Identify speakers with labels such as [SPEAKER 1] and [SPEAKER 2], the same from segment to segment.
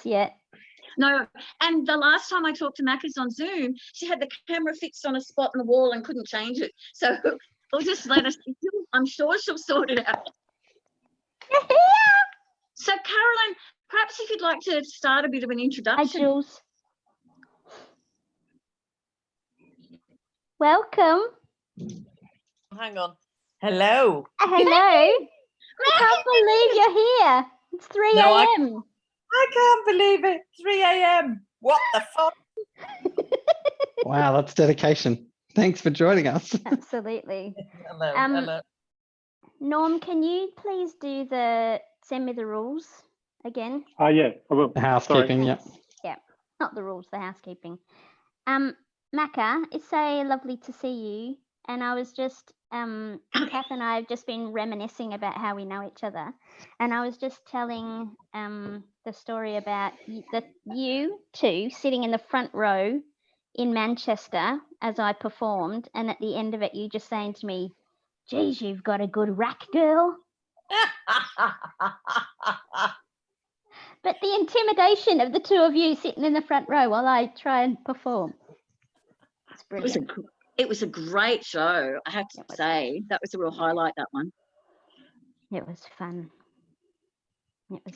[SPEAKER 1] yet.
[SPEAKER 2] No, and the last time I talked to Macca's on Zoom, she had the camera fixed on a spot on the wall and couldn't change it. So we'll just let us. I'm sure she'll sort it out. So Caroline, perhaps if you'd like to start a bit of an introduction.
[SPEAKER 1] Hi, Jules. Welcome.
[SPEAKER 3] Hang on. Hello.
[SPEAKER 1] Hello. I can't believe you're here. It's 3 a.m.
[SPEAKER 3] I can't believe it. 3 a.m. What the fuck?
[SPEAKER 4] Wow, that's dedication. Thanks for joining us.
[SPEAKER 1] Absolutely.
[SPEAKER 3] Hello. Hello.
[SPEAKER 1] Norm, can you please send me the rules again?
[SPEAKER 5] Yeah, I will.
[SPEAKER 4] The housekeeping, yeah.
[SPEAKER 1] Yeah, not the rules, the housekeeping. Macca, it's so lovely to see you. And I was just, Kath and I have just been reminiscing about how we know each other. And I was just telling the story about you two sitting in the front row in Manchester as I performed. And at the end of it, you just saying to me, geez, you've got a good rack, girl. But the intimidation of the two of you sitting in the front row while I try and perform. It's brilliant.
[SPEAKER 2] It was a great show, I have to say. That was a real highlight, that one.
[SPEAKER 1] It was fun.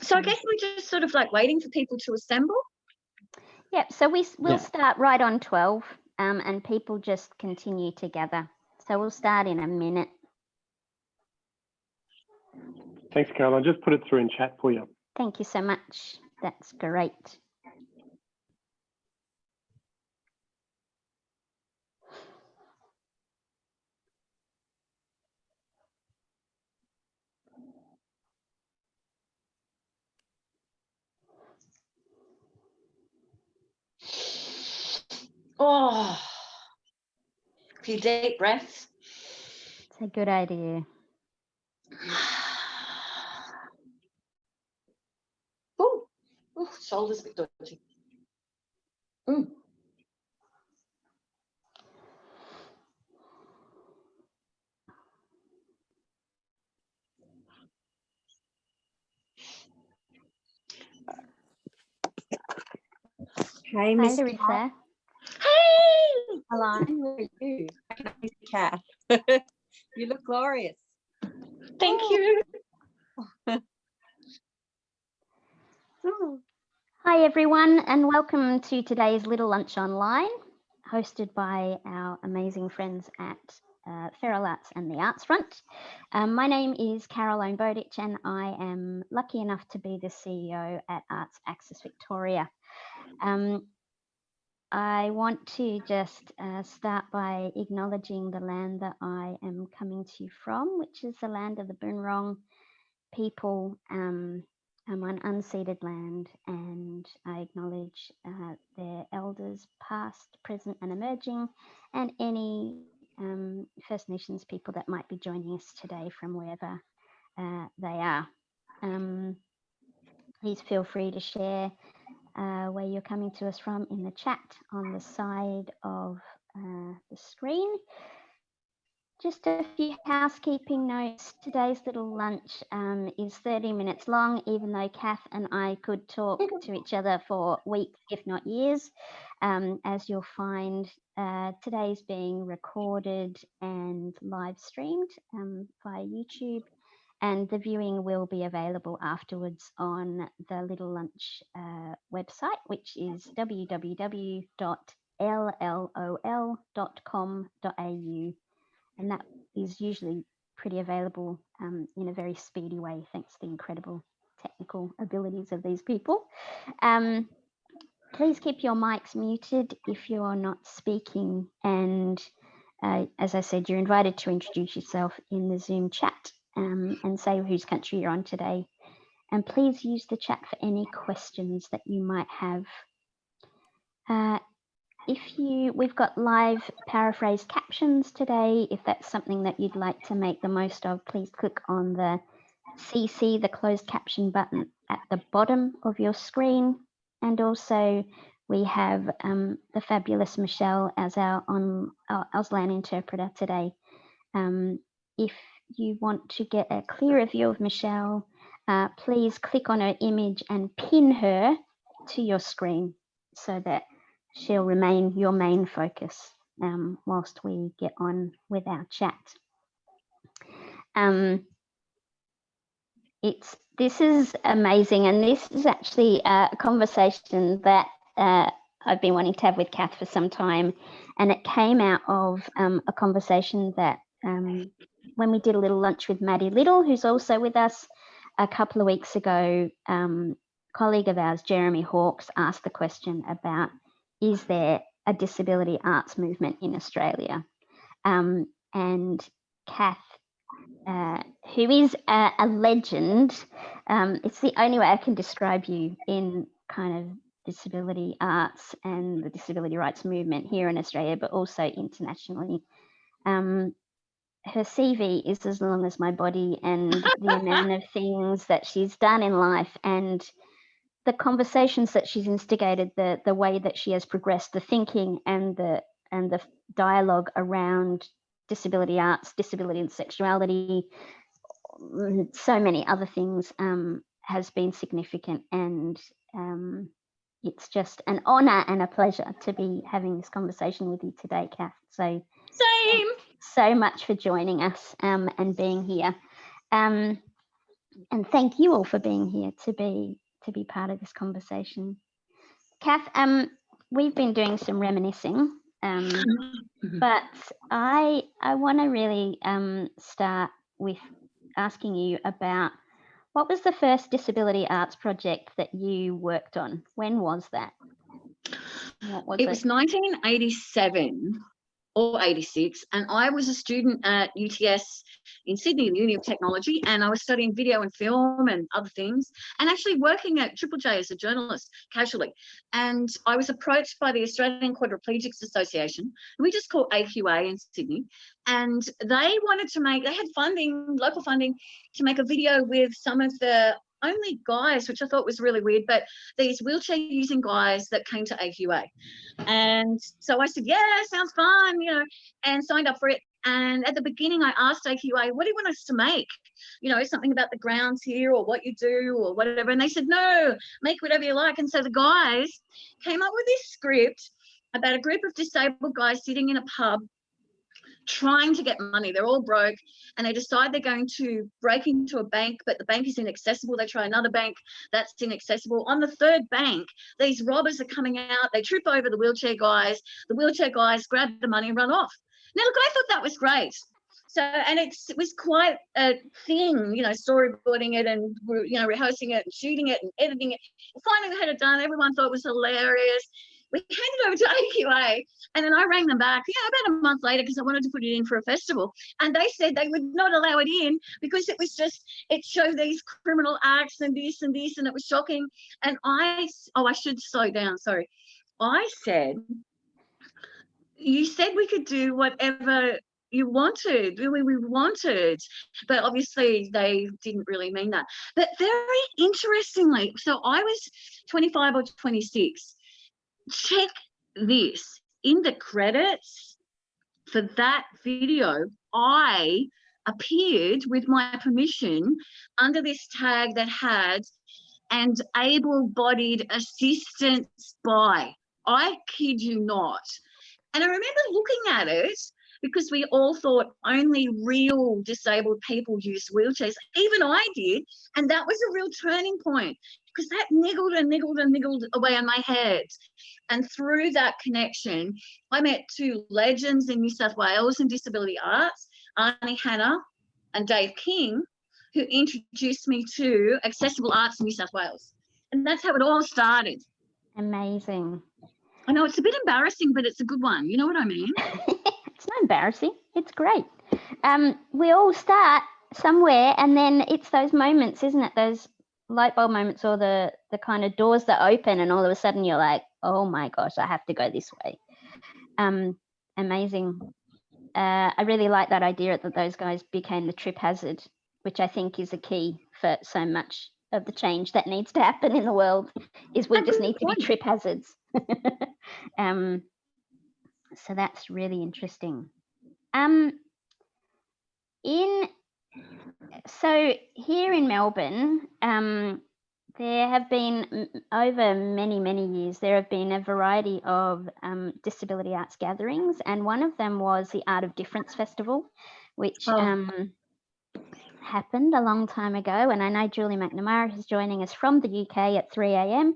[SPEAKER 2] So I guess we're just sort of like waiting for people to assemble.
[SPEAKER 1] Yep, so we'll start right on 12 and people just continue to gather. So we'll start in a minute.
[SPEAKER 5] Thanks, Caroline. Just put it through in chat for you.
[SPEAKER 1] Thank you so much. That's great.
[SPEAKER 2] Oh, a few deep breaths.
[SPEAKER 1] It's a good idea.
[SPEAKER 2] Oh, shoulders a bit dodgy.
[SPEAKER 3] Hey,
[SPEAKER 1] Hi,
[SPEAKER 3] Miss
[SPEAKER 1] Larissa.
[SPEAKER 3] Cat.
[SPEAKER 2] Hey!
[SPEAKER 3] Hello, who are you? Miss Cat. You look glorious.
[SPEAKER 2] Thank you.
[SPEAKER 1] Hi, everyone, and welcome to today's Little Lunch Online, hosted by our amazing friends at Feral Arts and the Arts Front. My name is Caroline Bowditch, and I am lucky enough to be the CEO at Arts Access Victoria. I want to just start by acknowledging the land that I am coming to you from, which is the land of the Boonwurrung people. I'm on unceded land, and I acknowledge their elders past, present and emerging, and any First Nations people that might be joining us today from wherever they are. Please feel free to share where you're coming to us from in the chat on the side of the screen. Just a few housekeeping notes. Today's little lunch is 30 minutes long, even though Kath and I could talk to each other for weeks, if not years. As you'll find, today's being recorded and live streamed via YouTube, and the viewing will be available afterwards on the Little Lunch website, which is www.llol.com.au. And that is usually pretty available in a very speedy way, thanks to the incredible technical abilities of these people. Please keep your mics muted if you're not speaking. And as I said, you're invited to introduce yourself in the Zoom chat and say whose country you're on today. And please use the chat for any questions that you might have. We've got live paraphrase captions today. If that's something that you'd like to make the most of, please click on the CC, the closed caption button at the bottom of your screen. And also we have the fabulous Michelle as our Auslan interpreter today. If you want to get a clearer view of Michelle, please click on her image and pin her to your screen so that she'll remain your main focus whilst we get on with our chat. This is amazing, and this is actually a conversation that I've been wanting to have with Kath for some time, and it came out of a conversation that when we did a little lunch with Maddie Little, who's also with us, a couple of weeks ago. Colleague of ours, Jeremy Hawkes, asked the question about, is there a disability arts movement in Australia? And Kath, who is a legend, it's the only way I can describe you in kind of disability arts and the disability rights movement here in Australia, but also internationally. Her CV is as long as my body, and the amount of things that she's done in life and the conversations that she's instigated, the way that she has progressed, the thinking and the dialogue around disability arts, disability and sexuality, so many other things, has been significant. And it's just an honour and a pleasure to be having this conversation with you today, Kath. So
[SPEAKER 2] Same.
[SPEAKER 1] so much for joining us and being here. And thank you all for being here to be part of this conversation. Kath, we've been doing some reminiscing, but I want to really start with asking you about, what was the first disability arts project that you worked on? When was that? What was
[SPEAKER 2] it was 1987 or 86, and I was a student at UTS in Sydney, the Uni of Technology, and I was studying video and film and other things, and actually working at Triple J as a journalist casually. And I was approached by the Australian Quadriplegics Association, we just call AQA in Sydney, and they wanted to they had funding, local funding, to make a video with some of the only guys, which I thought was really weird, but these wheelchair using guys that came to AQA. And so I said, yeah, sounds fun, and signed up for it. And at the beginning, I asked AQA, what do you want us to make? Something about the grounds here or what you do or whatever. And they said, no, make whatever you like. And so the guys came up with this script about a group of disabled guys sitting in a pub trying to get money. They're all broke, and they decide they're going to break into a bank, but the bank is inaccessible. They try another bank, that's inaccessible. On the third bank, these robbers are coming out. They trip over the wheelchair guys. The wheelchair guys grab the money and run off. Now, look, I thought that was great. So, and it was quite a thing, storyboarding it and, rehearsing it and shooting it and editing it. Finally, we had it done. Everyone thought it was hilarious. We handed it over to AQA, and then I rang them back, about a month later, because I wanted to put it in for a festival. And they said they would not allow it in because it showed these criminal acts and this and this, and it was shocking. And I should slow down, sorry. I said, you said we could do whatever you wanted, we wanted, but obviously they didn't really mean that. But very interestingly, so I was 25 or 26. Check this, in the credits for that video, I appeared with my permission under this tag that had "and able-bodied assistance by." I kid you not. And I remember looking at it, because we all thought only real disabled people use wheelchairs. Even I did. And that was a real turning point, because that niggled and niggled and niggled away on my head. And through that connection, I met two legends in New South Wales in disability arts, Arnie Hanna and Dave King, who introduced me to accessible arts in New South Wales. And that's how it all started.
[SPEAKER 1] Amazing.
[SPEAKER 2] I know it's a bit embarrassing, but it's a good one. You know what I mean?
[SPEAKER 1] It's not embarrassing. It's great. We all start somewhere, and then it's those moments, isn't it? Those light bulb moments, or the kind of doors that open, and all of a sudden you're like, oh my gosh, I have to go this way. Amazing. I really like that idea that those guys became the trip hazard, which I think is a key for so much of the change that needs to happen in the world, is we just need to be trip hazards. So that's really interesting. So here in Melbourne, There have been, over many years, there have been a variety of disability arts gatherings, and one of them was the Art of Difference Festival, which happened a long time ago. And I know Julie McNamara, who's joining us from the UK at 3 a.m.,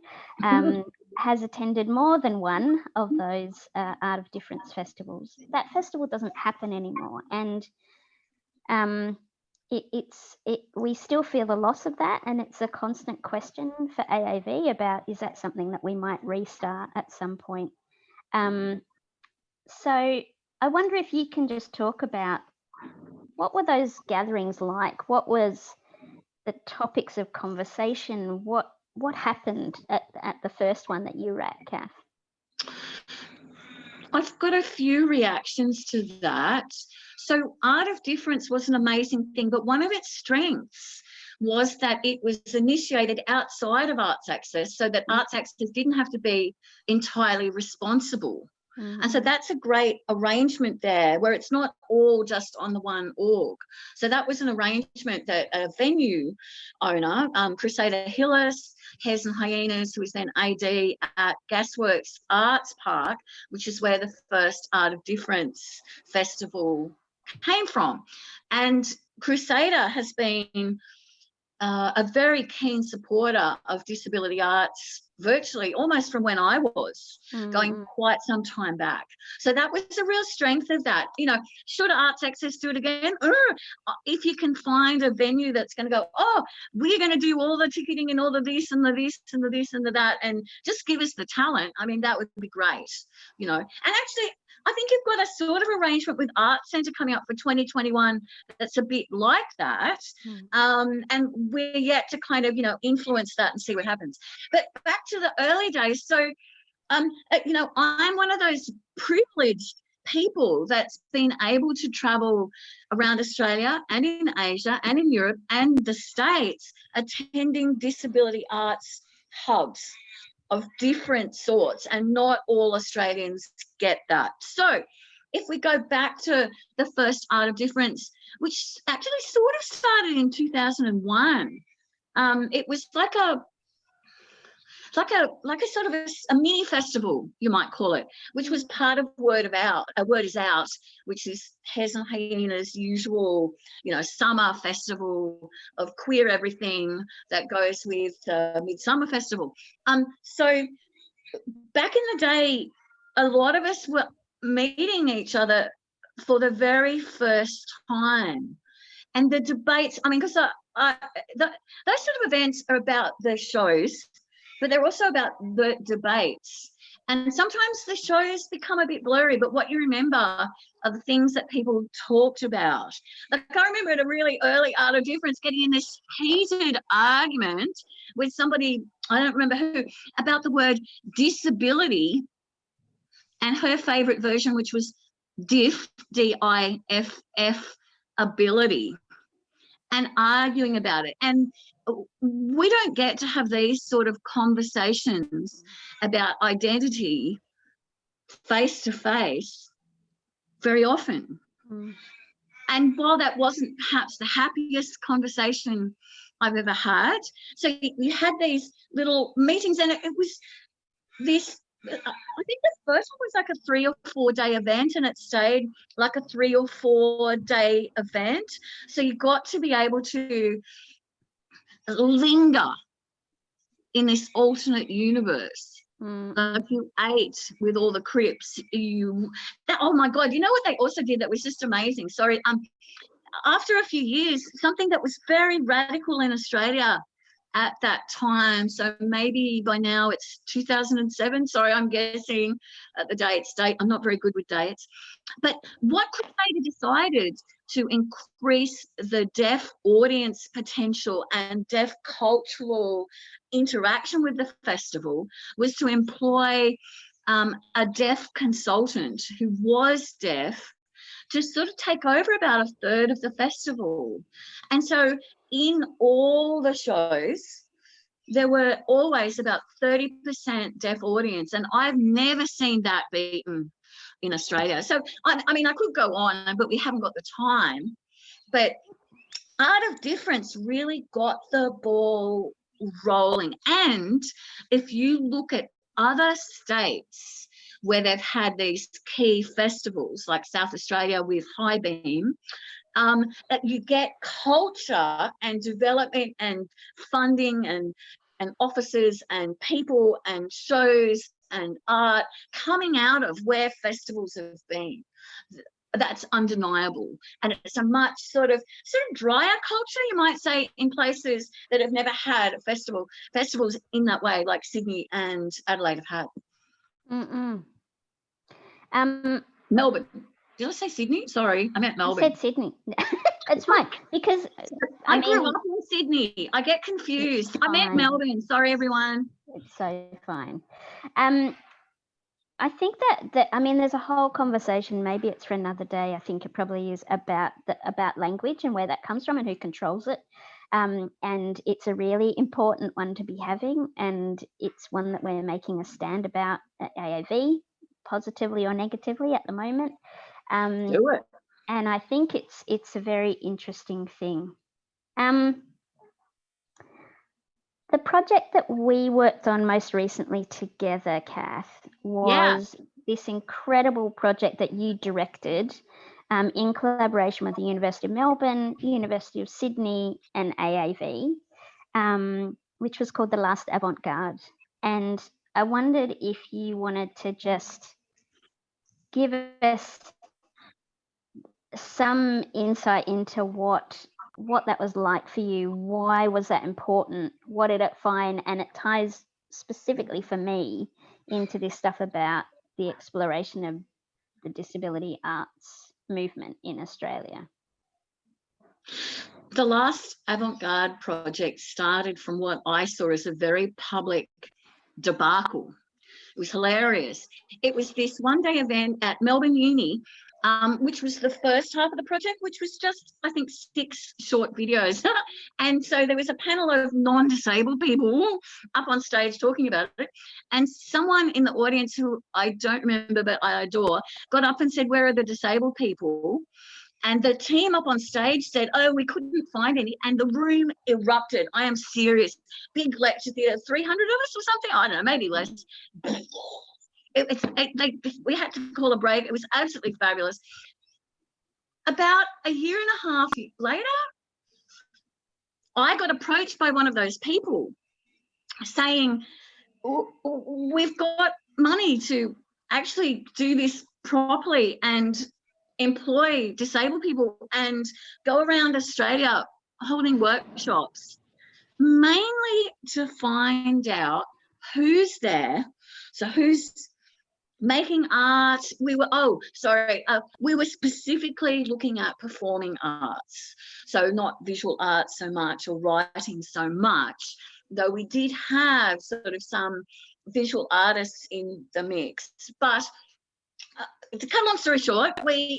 [SPEAKER 1] has attended more than one of those Art of Difference festivals. That festival doesn't happen anymore, and we still feel the loss of that, and it's a constant question for AAV about, is that something that we might restart at some point? So I wonder if you can just talk about, what were those gatherings like? What was the topics of conversation? What happened at the first one that you were at, Kath?
[SPEAKER 2] I've got a few reactions to that. So Art of Difference was an amazing thing, but one of its strengths was that it was initiated outside of Arts Access, so that Arts Access didn't have to be entirely responsible. And so that's a great arrangement there, where it's not all just on the one org. So that was an arrangement that a venue owner, Crusader Hillis, Hares and Hyenas, who was then AD at Gasworks Arts Park, which is where the first Art of Difference festival came from. And Crusader has been a very keen supporter of disability arts, virtually almost from when I was, going quite some time back. So that was a real strength of that. You know, should Arts Access do it again? If you can find a venue that's going to go, oh, we're going to do all the ticketing and all the this and the this and the this and the that, and just give us the talent, I mean, that would be great, you know. And actually, I think you've got a sort of arrangement with Arts Centre coming up for 2021 that's a bit like that. And we're yet to kind of, you know, influence that and see what happens. But back to the early days. So, you know, I'm one of those privileged people that's been able to travel around Australia and in Asia and in Europe and the States, attending disability arts hubs of different sorts, and not all Australians get that. So if we go back to the first Art of Difference, which actually sort of started in 2001, it was like a sort of a mini festival, you might call it, which was part of Word Is Out, which is Hares and Hyenas' usual, you know, summer festival of queer everything that goes with Midsummer Festival. So back in the day, a lot of us were meeting each other for the very first time. And the debates, I mean, because those sort of events are about the shows, but they're also about the debates. And sometimes the shows become a bit blurry, but what you remember are the things that people talked about. Like, I remember at a really early Art of Difference getting in this heated argument with somebody, I don't remember who, about the word disability and her favourite version, which was diff, D-I-F-F, ability, and arguing about it. And we don't get to have these sort of conversations about identity face to face very often. And while that wasn't perhaps the happiest conversation I've ever had, so we had these little meetings, and it was this, I think the first one was like a 3 or 4 day event, and it stayed like a 3 or 4 day event. So you got to be able to linger in this alternate universe. Like, you ate with all the Crips. Oh my God, you know what they also did that was just amazing? Sorry. After a few years, something that was very radical in Australia at that time, so maybe by now it's 2007, sorry, I'm guessing at the date, I'm not very good with dates, but what Crusader decided to increase the deaf audience potential and deaf cultural interaction with the festival was to employ a deaf consultant who was deaf to sort of take over about a third of the festival. And so in all the shows, there were always about 30% deaf audience, and I've never seen that beaten in Australia. So, I mean, I could go on, but we haven't got the time. But Art of Difference really got the ball rolling. And if you look at other states where they've had these key festivals, like South Australia with High Beam, that you get culture and development and funding and offices and people and shows and art coming out of where festivals have been. That's undeniable. And it's a much sort of drier culture, you might say, in places that have never had festivals in that way, like Sydney and Adelaide have had. Melbourne. Did I say Sydney? Sorry, I meant Melbourne.
[SPEAKER 1] You said Sydney. It's fine, because
[SPEAKER 2] I grew up in Sydney. I get confused. I meant Melbourne. Sorry, everyone.
[SPEAKER 1] It's so fine. I think that I mean, there's a whole conversation. Maybe it's for another day. I think it probably is about language and where that comes from and who controls it. And it's a really important one to be having, and it's one that we're making a stand about at AAV, positively or negatively at the moment.
[SPEAKER 2] Do it.
[SPEAKER 1] And I think it's a very interesting thing. The project that we worked on most recently together, Kath, was this incredible project that you directed in collaboration with the University of Melbourne, University of Sydney, and AAV, which was called the Last Avantgarde. And I wondered if you wanted to just give us some insight into what that was like for you. Why was that important? What did it find? And it ties specifically for me into this stuff about the exploration of the disability arts movement in Australia.
[SPEAKER 2] The Last Avantgarde project started from what I saw as a very public debacle. It was hilarious. It was this one-day event at Melbourne Uni, which was the first half of the project, which was just, I think, 6 short videos. And so there was a panel of non-disabled people up on stage talking about it. And someone in the audience who I don't remember, but I adore, got up and said, "Where are the disabled people?" And the team up on stage said, "Oh, we couldn't find any." And the room erupted. I am serious. Big lecture theatre, 300 of us or something. I don't know, maybe less. We had to call a break. It was absolutely fabulous. About a year and a half later, I got approached by one of those people saying, "We've got money to actually do this properly and employ disabled people and go around Australia holding workshops, mainly to find out who's there." So who's making art? We were specifically looking at performing arts, so not visual arts so much or writing so much, though we did have sort of some visual artists in the mix. But to cut a long story short, they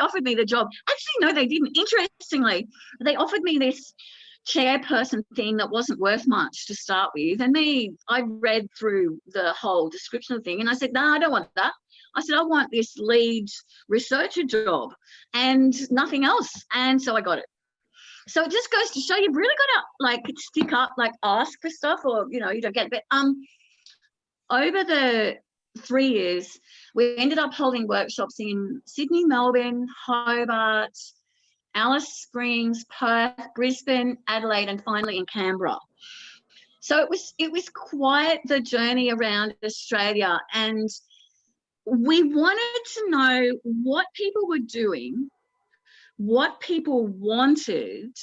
[SPEAKER 2] offered me the job. Actually, no, they didn't. Interestingly, they offered me this chairperson thing that wasn't worth much to start with. And I read through the whole description of the thing and I said, "No, I don't want that." I said, "I want this lead researcher job and nothing else." And so I got it. So it just goes to show you've really got to stick up, ask for stuff, or you don't get it. But over the 3 years, we ended up holding workshops in Sydney, Melbourne, Hobart, Alice Springs, Perth, Brisbane, Adelaide, and finally in Canberra. So it was quite the journey around Australia, and we wanted to know what people were doing, what people wanted,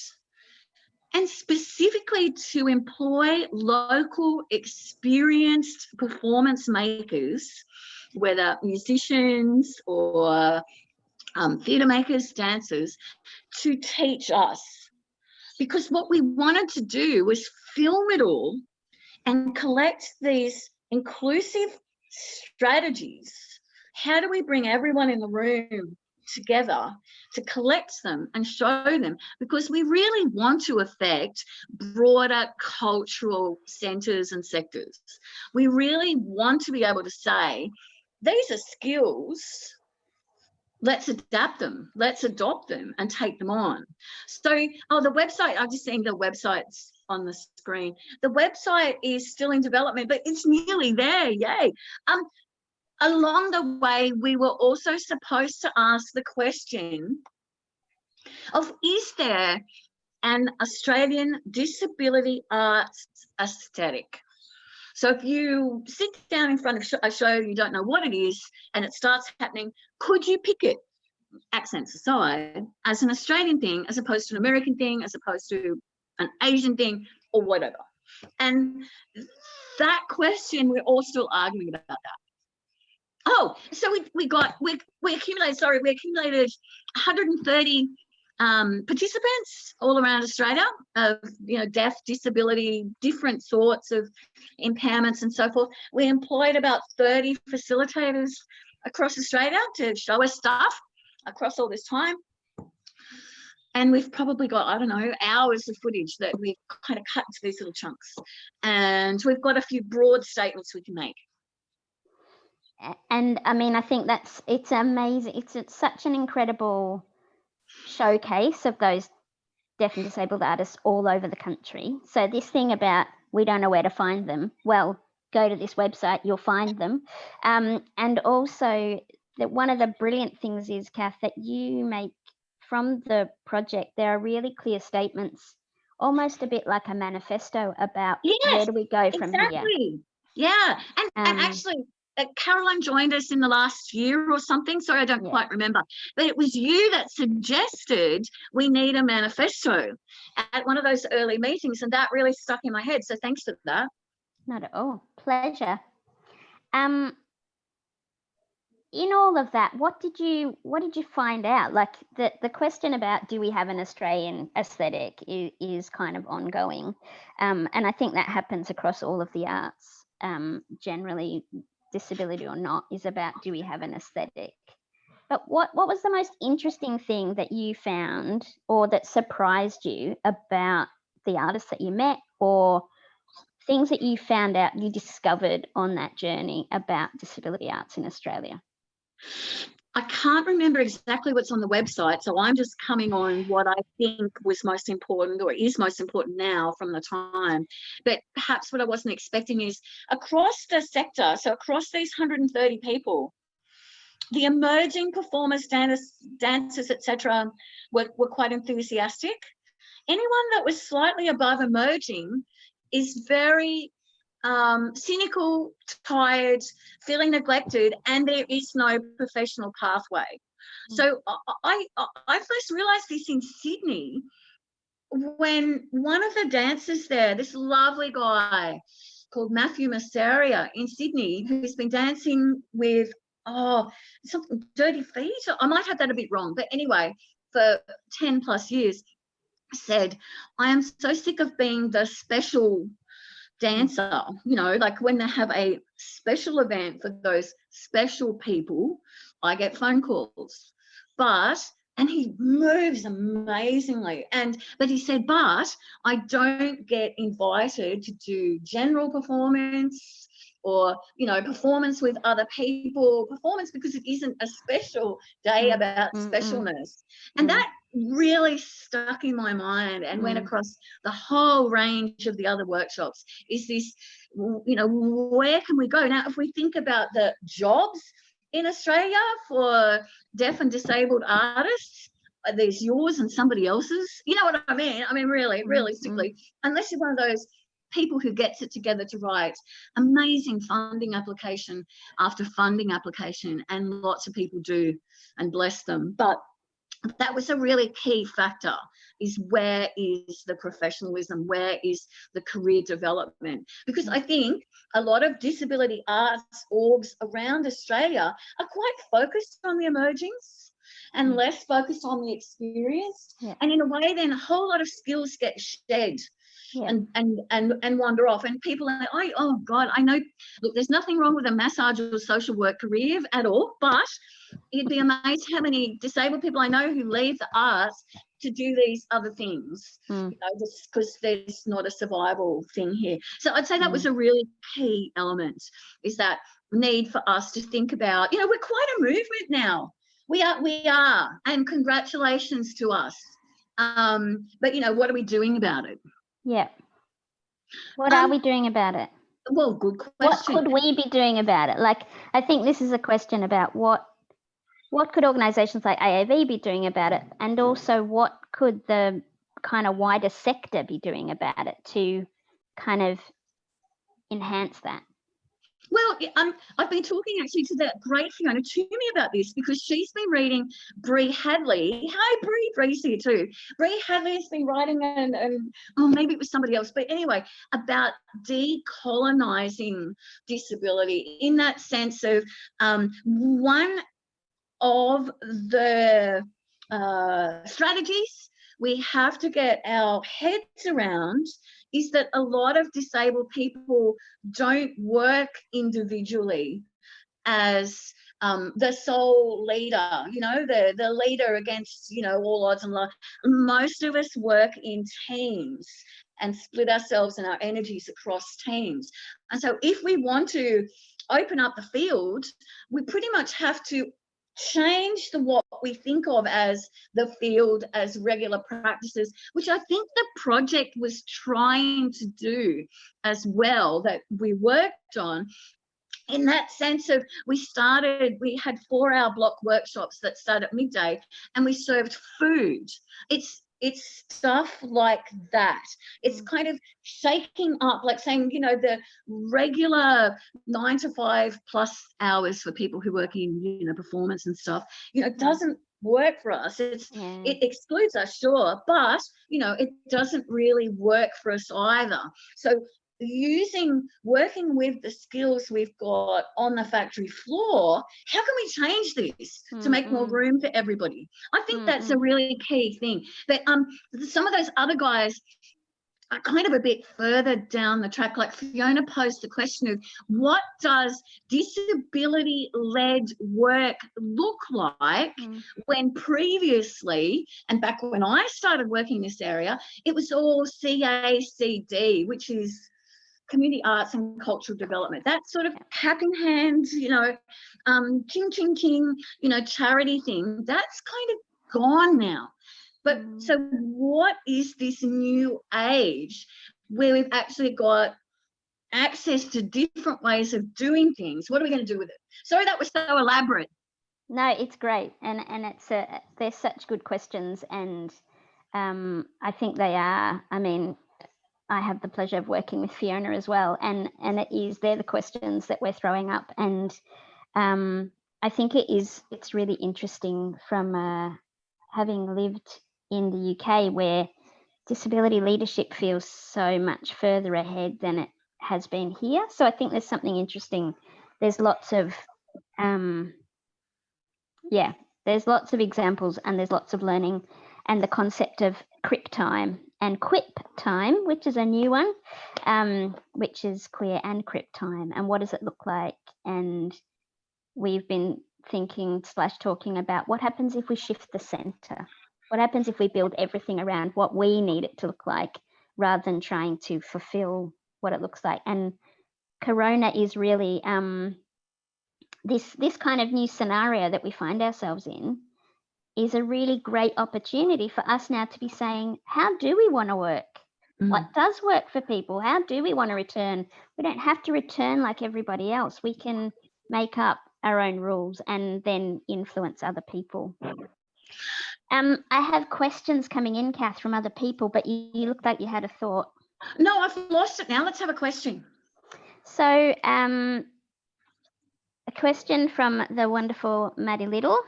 [SPEAKER 2] and specifically to employ local experienced performance makers, whether musicians or theatre makers, dancers, to teach us. Because what we wanted to do was film it all and collect these inclusive strategies. How do we bring everyone in the room together to collect them and show them? Because we really want to affect broader cultural centres and sectors. We really want to be able to say, these are skills, let's adapt them, let's adopt them and take them on. So, the website, I've just seen the websites on the screen. The website is still in development, but it's nearly there. Yay. Along the way, we were also supposed to ask the question of, is there an Australian disability arts aesthetic? So if you sit down in front of a show, you don't know what it is, and it starts happening, could you pick it, accents aside, as an Australian thing, as opposed to an American thing, as opposed to an Asian thing, or whatever? And that question, we're all still arguing about that. Oh, so we accumulated 130 participants all around Australia of, deaf, disability, different sorts of impairments and so forth. We employed about 30 facilitators across Australia to show us stuff across all this time. And we've probably got, I don't know, hours of footage that we've kind of cut into these little chunks. And we've got a few broad statements we can make.
[SPEAKER 1] And I mean, I think it's amazing. It's such an incredible showcase of those deaf and disabled artists all over the country. So this thing about we don't know where to find them, well, go to this website, you'll find them. And also that one of the brilliant things is, Kath, that you make from the project, there are really clear statements, almost a bit like a manifesto about where do we go from here.
[SPEAKER 2] Yeah, and actually, Caroline joined us in the last year or something. Sorry, I don't quite remember. But it was you that suggested we need a manifesto at one of those early meetings, and that really stuck in my head. So thanks for that.
[SPEAKER 1] Not at all. Pleasure. In all of that, what did you find out? Like the question about do we have an Australian aesthetic is kind of ongoing, and I think that happens across all of the arts. Generally, disability or not, is about do we have an aesthetic. But what was the most interesting thing that you found or that surprised you about the artists that you met, or things that you found out, you discovered on that journey about disability arts in Australia?
[SPEAKER 2] I can't remember exactly what's on the website, so I'm just coming on what I think was most important or is most important now from the time. But perhaps what I wasn't expecting is across the sector, so across these 130 people, the emerging performers, dancers, etc., were quite enthusiastic. Anyone that was slightly above emerging is very cynical, tired, feeling neglected, and there is no professional pathway. So I first realised this in Sydney when one of the dancers there, this lovely guy called Matthew Massaria in Sydney, who's been dancing with something Dirty Feet. I might have that a bit wrong, but anyway, for 10 plus years, said, I am so sick of being the special dancer, like when they have a special event for those special people, I get phone calls. And he moves amazingly. But he said, but I don't get invited to do general performance or, performance with other people, performance because it isn't a special day about specialness. And that really stuck in my mind and went across the whole range of the other workshops. Is this, where can we go? Now, if we think about the jobs in Australia for deaf and disabled artists, there's yours and somebody else's. You know what I mean? I mean, really, realistically, unless you're one of those people who gets it together to write amazing funding application after funding application, and lots of people do, and bless them. But that was a really key factor, is where is the professionalism, where is the career development? Because I think a lot of disability arts orgs around Australia are quite focused on the emergings and less focused on the experience. And in a way, then a whole lot of skills get shed and wander off. And people are like, oh God, I know, look, there's nothing wrong with a massage or social work career at all, but you'd be amazed how many disabled people I know who leave the arts to do these other things, just because there's not a survival thing here. So I'd say that was a really key element, is that need for us to think about, we're quite a movement now. We are, and congratulations to us. But, what are we doing about it?
[SPEAKER 1] Yeah. What are we doing about it?
[SPEAKER 2] Well, good
[SPEAKER 1] What
[SPEAKER 2] question.
[SPEAKER 1] could we be doing about it? Like, I think this is a question about what could organisations like AAV be doing about it, and also what could the kind of wider sector be doing about it to kind of enhance that?
[SPEAKER 2] Well, I've been talking actually to the great Fiona Toomey about this, because she's been reading Bree Hadley. Hi, Bree. Bree's here too. Bree Hadley has been writing, maybe it was somebody else, but anyway, about decolonising disability in that sense of one of the strategies we have to get our heads around is that a lot of disabled people don't work individually as the sole leader, the leader against, all odds and love. Most of us work in teams and split ourselves and our energies across teams. And so if we want to open up the field, we pretty much have to change what we think of as the field as regular practices, which I think the project was trying to do as well, that we worked on. In that sense of we had 4-hour block workshops that start at midday, and we served food. It's stuff like that. It's kind of shaking up, like saying, the regular 9 to 5 plus hours for people who work in, performance and stuff, doesn't work for us. It excludes us, sure, but, it doesn't really work for us either. So working with the skills we've got on the factory floor, how can we change this to make more room for everybody? I think that's a really key thing. But some of those other guys are kind of a bit further down the track. Like Fiona posed the question of, what does disability-led work look like when previously, and back when I started working in this area, it was all CACD, which is community arts and cultural development. That sort of cap in hand, ching, ching, ching, charity thing, that's kind of gone now. But so what is this new age where we've actually got access to different ways of doing things? What are we going to do with it? Sorry, that was so elaborate.
[SPEAKER 1] No, it's great. And they're such good questions. And I think they are. I mean, I have the pleasure of working with Fiona as well, and they're the questions that we're throwing up, and I think it's really interesting from having lived in the UK, where disability leadership feels so much further ahead than it has been here. So I think there's something interesting. There's lots of there's lots of examples, and there's lots of learning, and the concept of CRIP time and QUIP time, which is a new one, which is queer and CRIP time, and what does it look like? And we've been thinking / talking about what happens if we shift the centre. What happens if we build everything around what we need it to look like, rather than trying to fulfill what it looks like? And Corona is really this kind of new scenario that we find ourselves in is a really great opportunity for us now to be saying, how do we want to work? What does work for people? How do we want to return? We don't have to return like everybody else. We can make up our own rules and then influence other people. I have questions coming in, Kath, from other people, but you looked like you had a thought.
[SPEAKER 2] No, I've lost it now. Let's have a question.
[SPEAKER 1] So a question from the wonderful Maddie Little.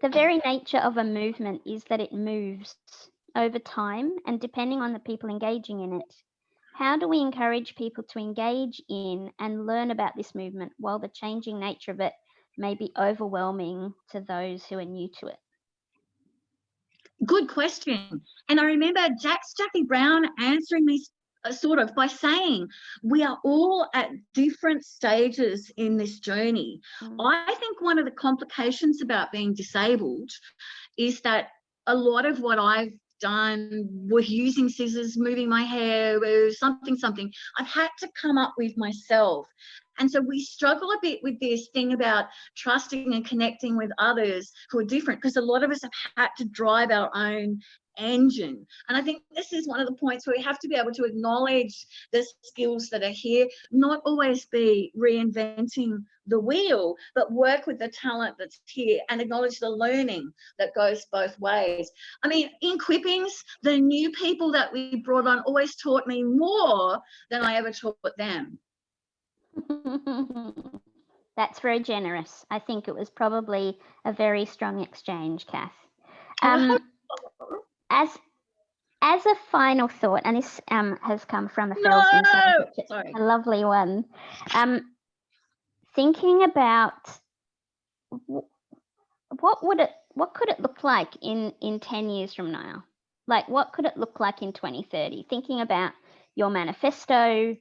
[SPEAKER 1] The very nature of a movement is that it moves over time, and depending on the people engaging in it. How do we encourage people to engage in and learn about this movement while the changing nature of it may be overwhelming to those who are new to it?
[SPEAKER 2] Good question. And I remember Jackie Brown answering this sort of by saying, we are all at different stages in this journey. I think one of the complications about being disabled is that a lot of what I've done with using scissors, moving my hair, something, I've had to come up with myself. And so we struggle a bit with this thing about trusting and connecting with others who are different, because a lot of us have had to drive our own engine. And I think this is one of the points where we have to be able to acknowledge the skills that are here, not always be reinventing the wheel, but work with the talent that's here and acknowledge the learning that goes both ways. I mean, in Quippings, the new people that we brought on always taught me more than I ever taught them.
[SPEAKER 1] That's very generous. I think it was probably a very strong exchange, Kath. As a final thought, and this has come from a Phil's Insight, which is a lovely one. Thinking about what could it look like in 10 years from now? Like, what could it look like in 2030? Thinking about your manifesto,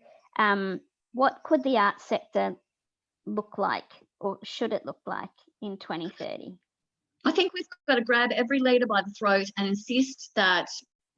[SPEAKER 1] what could the arts sector look like, or should it look like in 2030?
[SPEAKER 2] I think we've got to grab every leader by the throat and insist that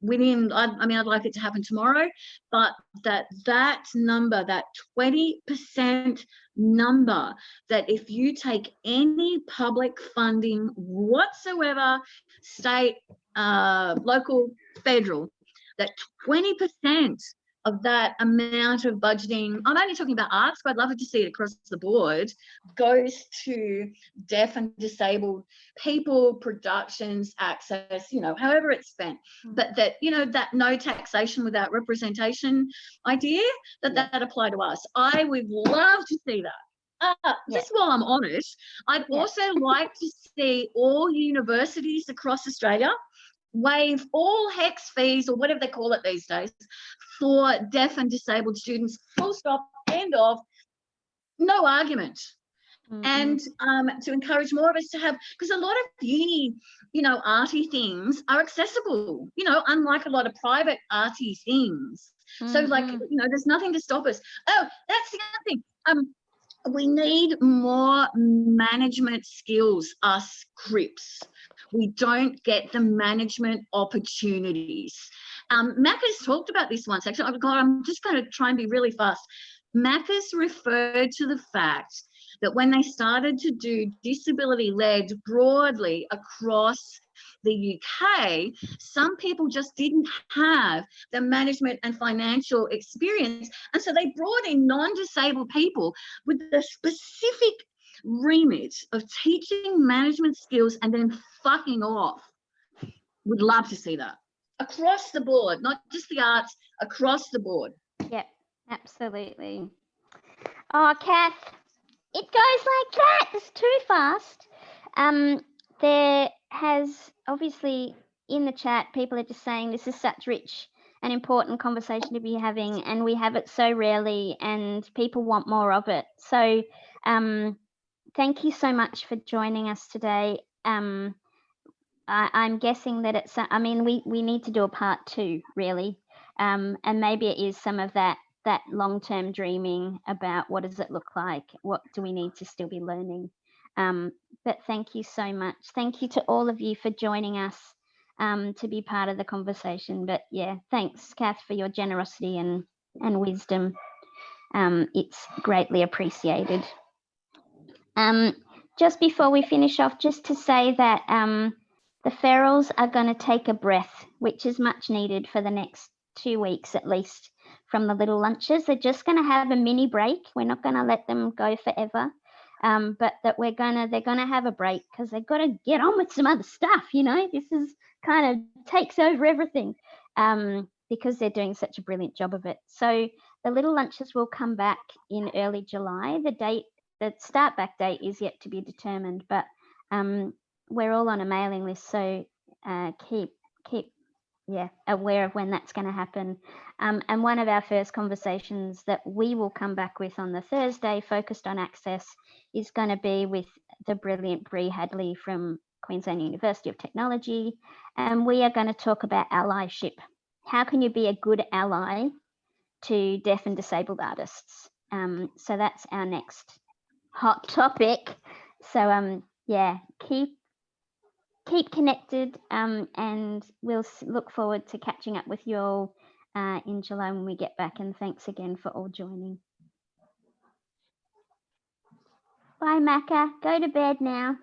[SPEAKER 2] within, I mean, I'd like it to happen tomorrow, but that number, that 20% number, that if you take any public funding whatsoever, state, local, federal, that 20% of that amount of budgeting, I'm only talking about arts, but I'd love to see it across the board, goes to deaf and disabled people, productions, access, however it's spent. But that, that no taxation without representation idea, that apply to us. I would love to see that. Just while I'm on it, I'd also like to see all universities across Australia waive all HEX fees, or whatever they call it these days, for deaf and disabled students, full stop, end of, no argument. And to encourage more of us to have, because a lot of uni, arty things are accessible, unlike a lot of private arty things. So there's nothing to stop us. Oh, that's the other thing. We need more management skills, us Crips. We don't get the management opportunities. Mac has talked about this once, actually. I'm just going to try and be really fast. Mac has referred to the fact that when they started to do disability-led broadly across the UK, some people just didn't have the management and financial experience. And so they brought in non-disabled people with the specific remit of teaching management skills and then fucking off. Would love to see that across the board, not just the arts, across the board.
[SPEAKER 1] Yep, absolutely. Oh, Kath, it goes like that. It's too fast. There has obviously in the chat, people are just saying this is such rich and important conversation to be having, and we have it so rarely, and people want more of it. So thank you so much for joining us today. I'm guessing that it's, I mean, we need to do a part 2, really. And maybe it is some of that long-term dreaming about what does it look like? What do we need to still be learning? But thank you so much. Thank you to all of you for joining us to be part of the conversation. But yeah, thanks, Kath, for your generosity and wisdom. It's greatly appreciated. Just before we finish off, just to say that the ferals are going to take a breath, which is much needed for the next 2 weeks at least, from the little lunches. They're just going to have a mini break. We're not going to let them go forever, but that they're going to have a break because they've got to get on with some other stuff. This is kind of takes over everything because they're doing such a brilliant job of it. So the little lunches will come back in early July. The start back date is yet to be determined, but we're all on a mailing list, so keep aware of when that's going to happen. And one of our first conversations that we will come back with on the Thursday, focused on access, is going to be with the brilliant Bree Hadley from Queensland University of Technology, and we are going to talk about allyship. How can you be a good ally to deaf and disabled artists? So that's our next hot topic. So yeah, keep connected, and we'll look forward to catching up with you all in July when we get back, and thanks again for all joining. Bye, Macca. Go to bed now.